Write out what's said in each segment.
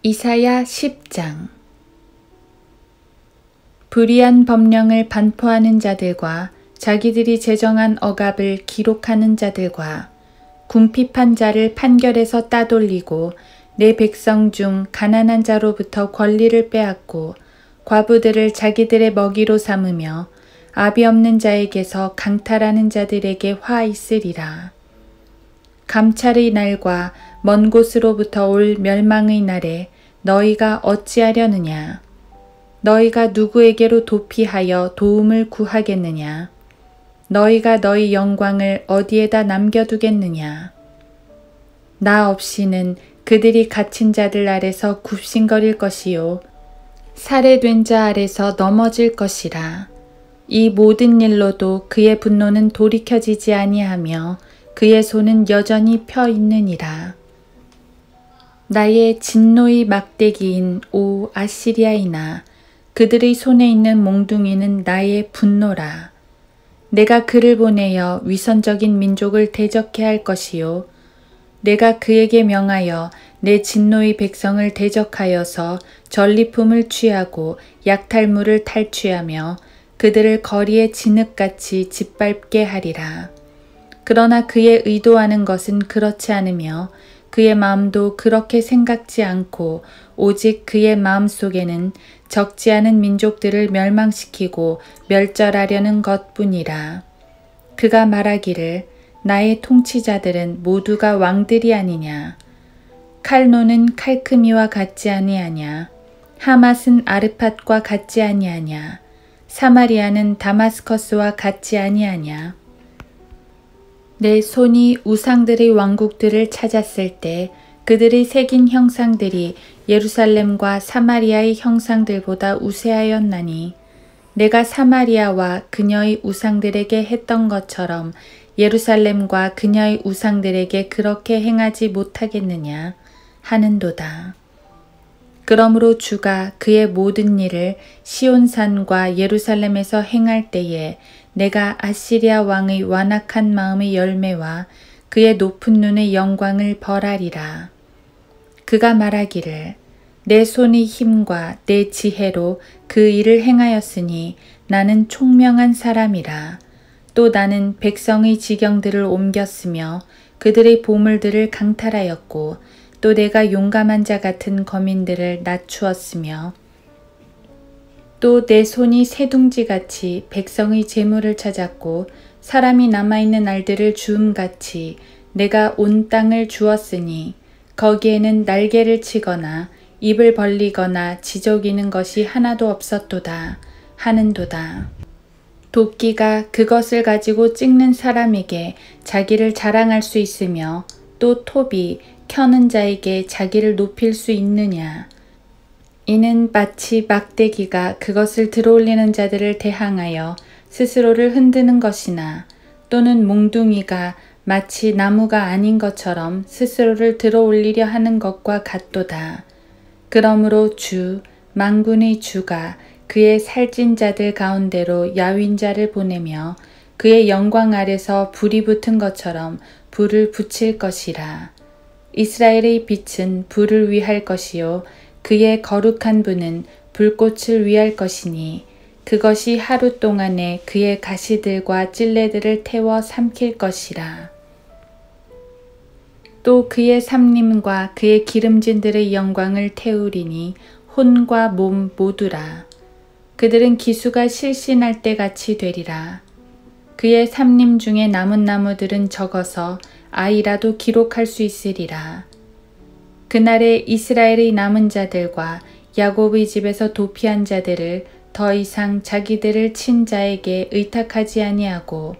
이사야 10장. 불의한 법령을 반포하는 자들과 자기들이 제정한 억압을 기록하는 자들과 궁핍한 자를 판결에서 따돌리고 내 백성 중 가난한 자로부터 권리를 빼앗고 과부들을 자기들의 먹이로 삼으며 압이 없는 자에게서 강탈하는 자들에게 화 있으리라. 감찰의 날과 먼 곳으로부터 올 멸망의 날에 너희가 어찌하려느냐? 너희가 누구에게로 도피하여 도움을 구하겠느냐? 너희가 너희 영광을 어디에다 남겨두겠느냐? 나 없이는 그들이 갇힌 자들 아래서 굽신거릴 것이요 살해된 자 아래서 넘어질 것이라. 이 모든 일로도 그의 분노는 돌이켜지지 아니하며 그의 손은 여전히 펴 있느니라. 나의 진노의 막대기인 오 아시리아이나 그들의 손에 있는 몽둥이는 나의 분노라. 내가 그를 보내어 위선적인 민족을 대적해 할 것이요 내가 그에게 명하여 내 진노의 백성을 대적하여서 전리품을 취하고 약탈물을 탈취하며 그들을 거리에 진흙같이 짓밟게 하리라. 그러나 그의 의도하는 것은 그렇지 않으며 그의 마음도 그렇게 생각지 않고 오직 그의 마음속에는 적지 않은 민족들을 멸망시키고 멸절하려는 것뿐이라. 그가 말하기를 나의 통치자들은 모두가 왕들이 아니냐. 칼노는 칼크미와 같지 아니하냐. 하맛은 아르팟과 같지 아니하냐. 사마리아는 다마스커스와 같지 아니하냐. 내 손이 우상들의 왕국들을 찾았을 때 그들의 새긴 형상들이 예루살렘과 사마리아의 형상들보다 우세하였나니 내가 사마리아와 그녀의 우상들에게 했던 것처럼 예루살렘과 그녀의 우상들에게 그렇게 행하지 못하겠느냐 하는도다. 그러므로 주가 그의 모든 일을 시온산과 예루살렘에서 행할 때에 내가 아시리아 왕의 완악한 마음의 열매와 그의 높은 눈의 영광을 벌하리라. 그가 말하기를 내 손의 힘과 내 지혜로 그 일을 행하였으니 나는 총명한 사람이라. 또 나는 백성의 지경들을 옮겼으며 그들의 보물들을 강탈하였고 또 내가 용감한 자 같은 거민들을 낮추었으며 또 내 손이 새둥지같이 백성의 재물을 찾았고 사람이 남아있는 알들을 주음같이 내가 온 땅을 주었으니 거기에는 날개를 치거나 입을 벌리거나 지저귀는 것이 하나도 없었도다 하는도다. 도끼가 그것을 가지고 찍는 사람에게 자기를 자랑할 수 있으며 또 톱이 켜는 자에게 자기를 높일 수 있느냐. 이는 마치 막대기가 그것을 들어올리는 자들을 대항하여 스스로를 흔드는 것이나 또는 몽둥이가 마치 나무가 아닌 것처럼 스스로를 들어올리려 하는 것과 같도다. 그러므로 주 만군의 주가 그의 살찐 자들 가운데로 야윈자를 보내며 그의 영광 아래서 불이 붙은 것처럼 불을 붙일 것이라. 이스라엘의 빛은 불을 위할 것이요 그의 거룩한 분은 불꽃을 위할 것이니 그것이 하루 동안에 그의 가시들과 찔레들을 태워 삼킬 것이라. 또 그의 삼림과 그의 기름진들의 영광을 태우리니 혼과 몸 모두라. 그들은 기수가 실신할 때 같이 되리라. 그의 삼림 중에 남은 나무들은 적어서 아이라도 기록할 수 있으리라. 그날에 이스라엘의 남은 자들과 야곱의 집에서 도피한 자들을 더 이상 자기들을 친 자에게 의탁하지 아니하고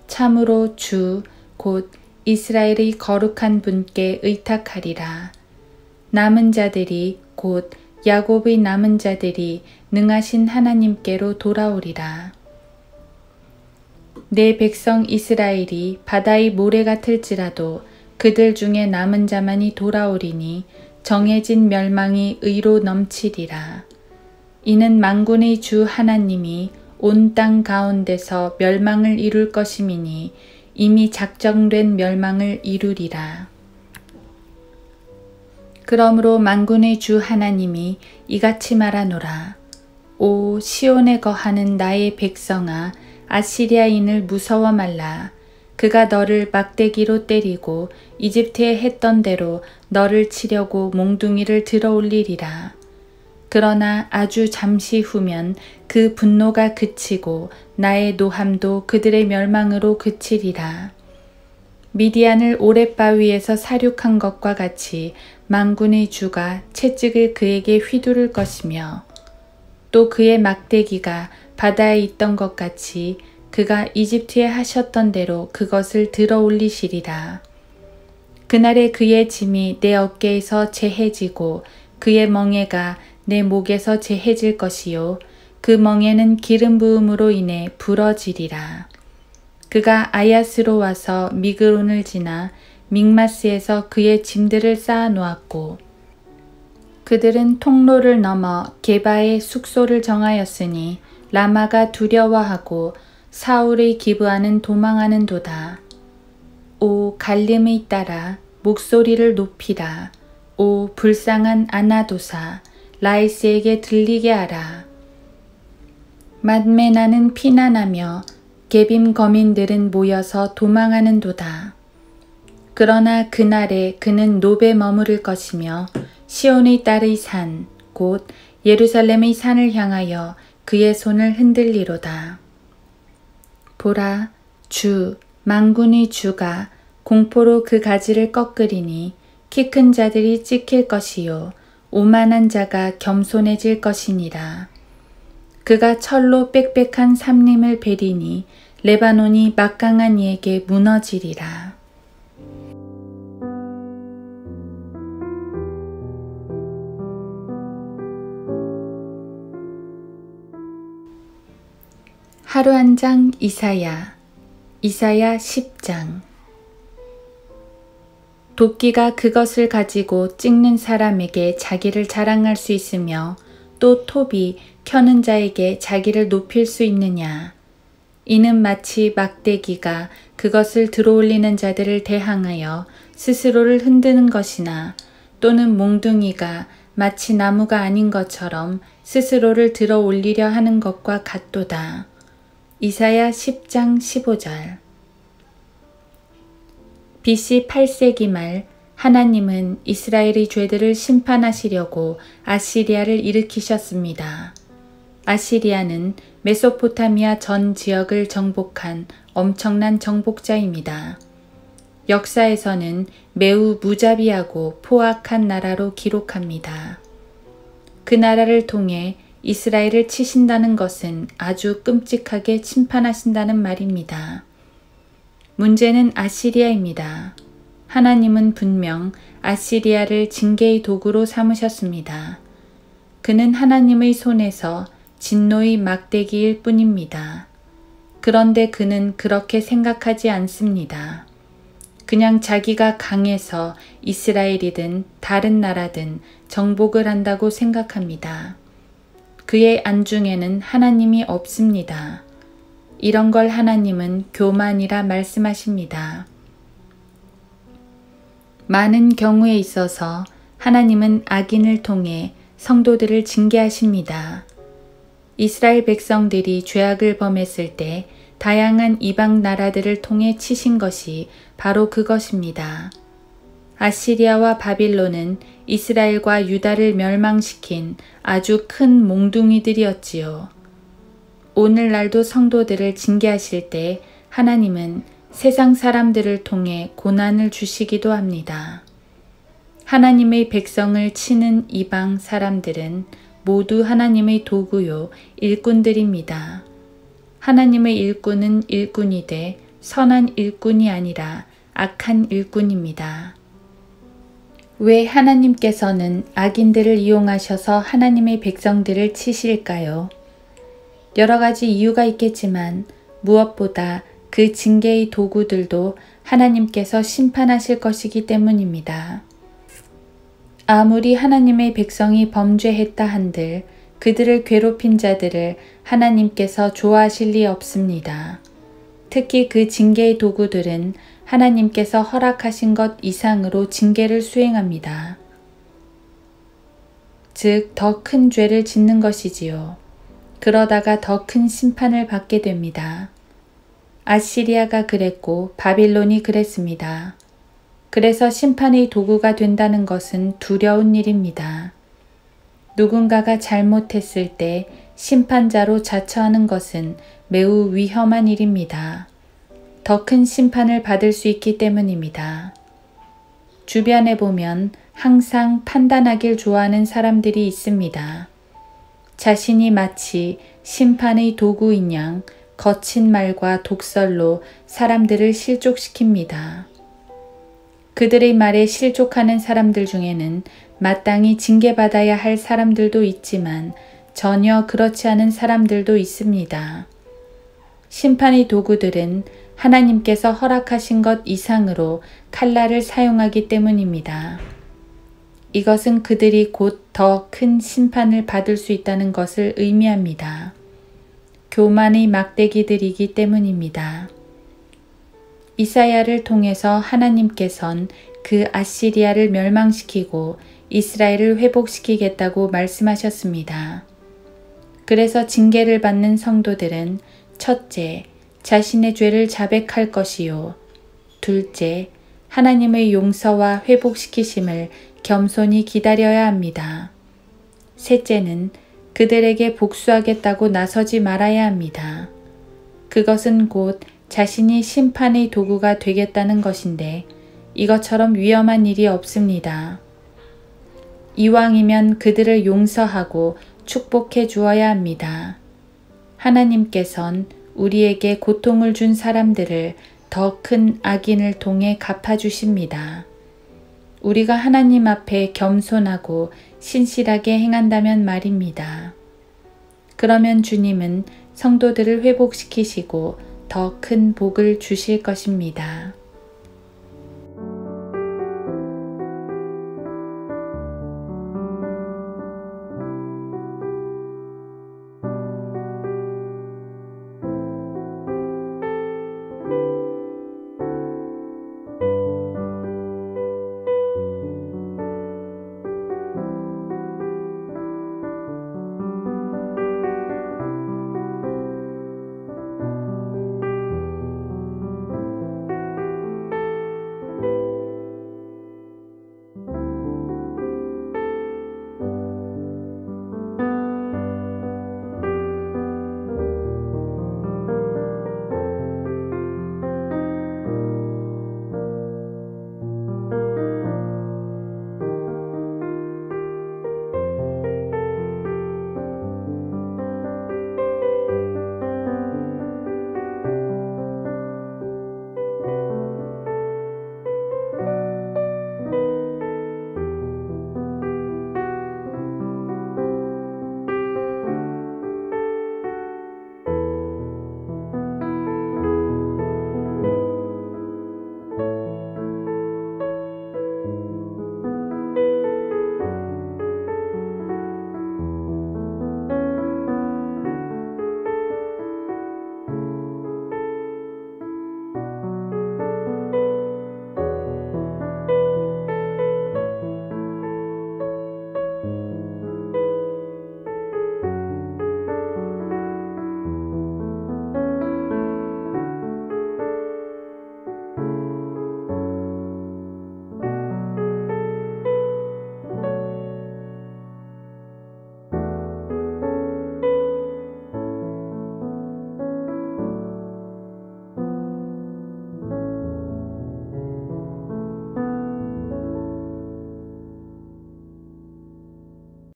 참으로 주 곧 이스라엘의 거룩한 분께 의탁하리라. 남은 자들이 곧 야곱의 남은 자들이 능하신 하나님께로 돌아오리라. 내 백성 이스라엘이 바다의 모래 같을지라도 그들 중에 남은 자만이 돌아오리니 정해진 멸망이 의로 넘치리라. 이는 만군의 주 하나님이 온 땅 가운데서 멸망을 이룰 것임이니 이미 작정된 멸망을 이루리라. 그러므로 만군의 주 하나님이 이같이 말하노라. 오 시온에 거하는 나의 백성아, 아시리아인을 무서워 말라. 그가 너를 막대기로 때리고 이집트에 했던 대로 너를 치려고 몽둥이를 들어 올리리라. 그러나 아주 잠시 후면 그 분노가 그치고 나의 노함도 그들의 멸망으로 그치리라. 미디안을 오랫바위에서 사륙한 것과 같이 만군의 주가 채찍을 그에게 휘두를 것이며 또 그의 막대기가 바다에 있던 것 같이 그가 이집트에 하셨던 대로 그것을 들어 올리시리라. 그날에 그의 짐이 내 어깨에서 제해지고 그의 멍에가 내 목에서 제해질 것이요 그 멍에는 기름 부음으로 인해 부러지리라. 그가 아야스로 와서 미그론을 지나 믹마스에서 그의 짐들을 쌓아 놓았고 그들은 통로를 넘어 게바의 숙소를 정하였으니 라마가 두려워하고 사울의 기브아는 도망하는도다. 오 갈림의 딸아, 목소리를 높이라. 오 불쌍한 아나도사, 라이스에게 들리게 하라. madme나는 피난하며 게빔 거민들은 모여서 도망하는도다. 그러나 그날에 그는 노베 머무를 것이며 시온의 딸의 산, 곧 예루살렘의 산을 향하여 그의 손을 흔들리로다. 보라, 주, 만군의 주가 공포로 그 가지를 꺾으리니 키 큰 자들이 찍힐 것이요 오만한 자가 겸손해질 것이니라. 그가 철로 빽빽한 삼림을 베리니 레바논이 막강한 이에게 무너지리라. 하루 한 장 이사야 10장. 도끼가 그것을 가지고 찍는 사람에게 자기를 자랑할 수 있으며 또 톱이 켜는 자에게 자기를 높일 수 있느냐. 이는 마치 막대기가 그것을 들어올리는 자들을 대항하여 스스로를 흔드는 것이나 또는 몽둥이가 마치 나무가 아닌 것처럼 스스로를 들어 올리려 하는 것과 같도다. 이사야 10장 15절. BC 8세기 말 하나님은 이스라엘의 죄들을 심판하시려고 아시리아를 일으키셨습니다. 아시리아는 메소포타미아 전 지역을 정복한 엄청난 정복자입니다. 역사에서는 매우 무자비하고 포악한 나라로 기록합니다. 그 나라를 통해 이스라엘을 치신다는 것은 아주 끔찍하게 침판하신다는 말입니다. 문제는 아시리아입니다. 하나님은 분명 아시리아를 징계의 도구로 삼으셨습니다. 그는 하나님의 손에서 진노의 막대기일 뿐입니다. 그런데 그는 그렇게 생각하지 않습니다. 그냥 자기가 강해서 이스라엘이든 다른 나라든 정복을 한다고 생각합니다. 그의 안중에는 하나님이 없습니다. 이런 걸 하나님은 교만이라 말씀하십니다. 많은 경우에 있어서 하나님은 악인을 통해 성도들을 징계하십니다. 이스라엘 백성들이 죄악을 범했을 때 다양한 이방 나라들을 통해 치신 것이 바로 그것입니다. 아시리아와 바빌론은 이스라엘과 유다를 멸망시킨 아주 큰 몽둥이들이었지요. 오늘날도 성도들을 징계하실 때 하나님은 세상 사람들을 통해 고난을 주시기도 합니다. 하나님의 백성을 치는 이방 사람들은 모두 하나님의 도구요 일꾼들입니다. 하나님의 일꾼은 일꾼이되 선한 일꾼이 아니라 악한 일꾼입니다. 왜 하나님께서는 악인들을 이용하셔서 하나님의 백성들을 치실까요? 여러 가지 이유가 있겠지만 무엇보다 그 징계의 도구들도 하나님께서 심판하실 것이기 때문입니다. 아무리 하나님의 백성이 범죄했다 한들 그들을 괴롭힌 자들을 하나님께서 좋아하실 리 없습니다. 특히 그 징계의 도구들은 하나님께서 허락하신 것 이상으로 징계를 수행합니다. 즉 더 큰 죄를 짓는 것이지요. 그러다가 더 큰 심판을 받게 됩니다. 아시리아가 그랬고 바빌론이 그랬습니다. 그래서 심판의 도구가 된다는 것은 두려운 일입니다. 누군가가 잘못했을 때 심판자로 자처하는 것은 매우 위험한 일입니다. 더 큰 심판을 받을 수 있기 때문입니다. 주변에 보면 항상 판단하길 좋아하는 사람들이 있습니다. 자신이 마치 심판의 도구인 양 거친 말과 독설로 사람들을 실족시킵니다. 그들의 말에 실족하는 사람들 중에는 마땅히 징계받아야 할 사람들도 있지만 전혀 그렇지 않은 사람들도 있습니다. 심판의 도구들은 하나님께서 허락하신 것 이상으로 칼날을 사용하기 때문입니다. 이것은 그들이 곧 더 큰 심판을 받을 수 있다는 것을 의미합니다. 교만의 막대기들이기 때문입니다. 이사야를 통해서 하나님께선 그 아시리아를 멸망시키고 이스라엘을 회복시키겠다고 말씀하셨습니다. 그래서 징계를 받는 성도들은 첫째, 자신의 죄를 자백할 것이요. 둘째, 하나님의 용서와 회복시키심을 겸손히 기다려야 합니다. 셋째는 그들에게 복수하겠다고 나서지 말아야 합니다. 그것은 곧 자신이 심판의 도구가 되겠다는 것인데 이것처럼 위험한 일이 없습니다. 이왕이면 그들을 용서하고 축복해 주어야 합니다. 하나님께선 우리에게 고통을 준 사람들을 더 큰 악인을 통해 갚아주십니다. 우리가 하나님 앞에 겸손하고 신실하게 행한다면 말입니다. 그러면 주님은 성도들을 회복시키시고 더 큰 복을 주실 것입니다.